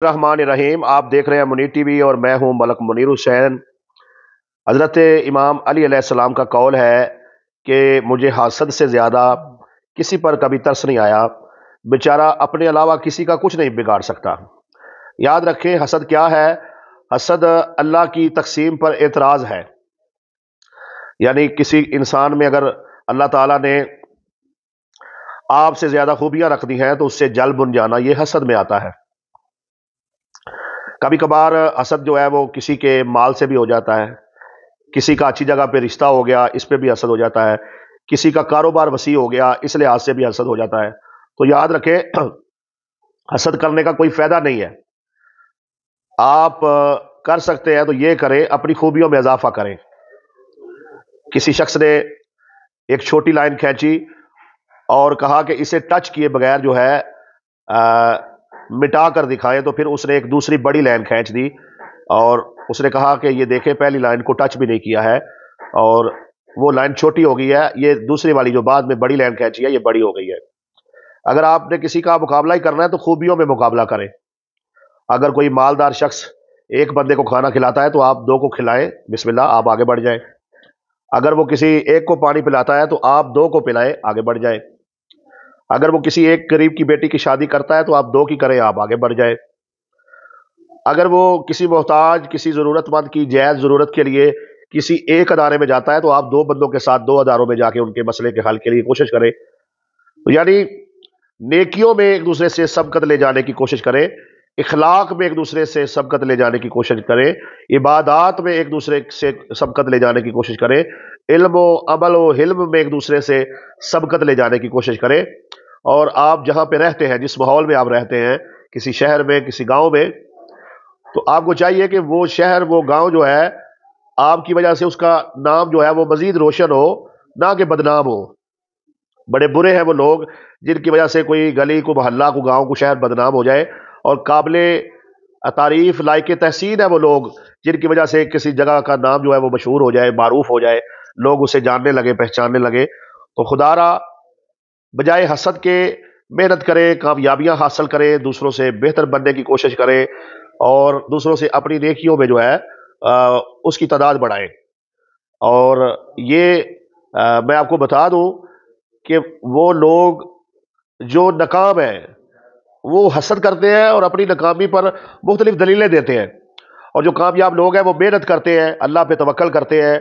الرحمن الرحیم، آپ دیکھ رہے ہیں منیر ٹی وی اور میں ہوں ملک منیر حسین۔ حضرت امام علی علیہ السلام کا قول ہے کہ مجھے حسد سے زیادہ کسی پر کبھی ترس نہیں آیا، بیچارہ اپنے علاوہ کسی کا کچھ نہیں بگاڑ سکتا۔ یاد رکھیں حسد کیا ہے؟ حسد اللہ کی تقسیم پر اعتراض ہے، یعنی کسی انسان میں اگر اللہ تعالیٰ نے آپ سے زیادہ خوبیاں رکھ دی ہیں تو اس سے جل بن جانا یہ حسد میں آتا ہے۔ کبھی کبھار حسد جو ہے وہ کسی کے مال سے بھی ہو جاتا ہے، کسی کا اچھی جگہ پہ رشتہ ہو گیا اس پہ بھی حسد ہو جاتا ہے، کسی کا کاروبار وسیع ہو گیا اس لحاظ سے بھی حسد ہو جاتا ہے۔ تو یاد رکھیں حسد کرنے کا کوئی فائدہ نہیں ہے۔ آپ کر سکتے ہیں تو یہ کریں، اپنی خوبیوں میں اضافہ کریں۔ کسی شخص نے ایک چھوٹی لائن کھینچی اور کہا کہ اسے ٹچ کیے بغیر جو ہے مٹا کر دکھائیں، تو پھر اس نے ایک دوسری بڑی لائن کھینچ دی اور اس نے کہا کہ یہ دیکھیں پہلی لائن کو ٹچ بھی نہیں کیا ہے اور وہ لائن چھوٹی ہو گئی ہے، یہ دوسری والی جو بعد میں بڑی لائن کھینچی ہے یہ بڑی ہو گئی ہے۔ اگر آپ نے کسی کا مقابلہ ہی کرنا ہے تو خوبیوں میں مقابلہ کریں۔ اگر کوئی مالدار شخص ایک بندے کو کھانا کھلاتا ہے تو آپ دو کو کھلائیں، بسم اللہ، آپ آگے بڑھ جائیں۔ اگر وہ کسی ایک کو پانی پلاتا ہے تو آپ دو کو پلائیں، آگے بڑھ جائیں۔ اگر وہ کسی ایک قریب کی بیٹی کی شادی کرتا ہے تو آپ دو کی کریں، آپ آگے بڑھ جائیں۔ اگر وہ کسی محتاج، کسی ضرورت مند کی جائز ضرورت کے لیے کسی ایک ادارے میں جاتا ہے تو آپ دو بندوں کے ساتھ دو اداروں میں جا کے ان کے مسئلے کے حل کے لیے کوشش کریں۔ یعنی نیکیوں میں ایک دوسرے سے سبقت لے جانے کی کوشش کریں، اخلاق میں ایک دوسرے سے سبقت لے جانے کی کوشش کریں، عبادات میں ایک دوسرے سے سبقت لے جانے کی کوشش کریں، علم و عمل و حلم میں ایک دوسرے سے سبقت لے جانے کی کوشش کریں۔ اور آپ جہاں پہ رہتے ہیں، جس ماحول میں آپ رہتے ہیں، کسی شہر میں، کسی گاؤں میں، تو آپ کو چاہیے کہ وہ شہر، وہ گاؤں جو ہے آپ کی وجہ سے اس کا نام جو ہے وہ مزید روشن ہو، نہ کہ بدنام ہو۔ بڑے برے ہیں وہ لوگ جن کی وجہ سے کوئی گلی کو، محلہ کو، گاؤں کو، شہر بدنام ہو جائے، اور قابل تعریف لائق تحسین ہے وہ لوگ جن کی وجہ سے کسی جگہ کا نام جو ہے وہ مشہور ہو جائے، معروف ہو جائے، لوگ اسے جاننے لگے، پہچاننے لگے۔ تو خدا را بجائے حسد کے محنت کریں، کامیابیاں حاصل کریں، دوسروں سے بہتر بننے کی کوشش کریں اور دوسروں سے اپنی نیکیوں میں جو ہے اس کی تعداد بڑھائیں۔ اور یہ میں آپ کو بتا دوں کہ وہ لوگ جو ناکام ہیں وہ حسد کرتے ہیں اور اپنی ناکامی پر مختلف دلیلیں دیتے ہیں، اور جو کامیاب لوگ ہیں وہ محنت کرتے ہیں، اللہ پہ توکل کرتے ہیں،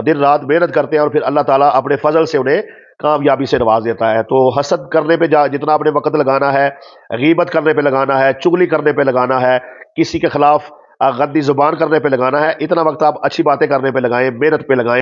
دن رات محنت کرتے ہیں، اور پھر اللہ تعالیٰ اپنے فضل سے انہیں کامیابی سے نواز دیتا ہے۔ تو حسد کرنے پہ جتنا اپنے وقت لگانا ہے، غیبت کرنے پہ لگانا ہے، چغلی کرنے پہ لگانا ہے، کسی کے خلاف غدی زبان کرنے پہ لگانا ہے، اتنا وقت آپ اچھی باتیں کرنے پہ لگائیں، محنت پہ لگائیں۔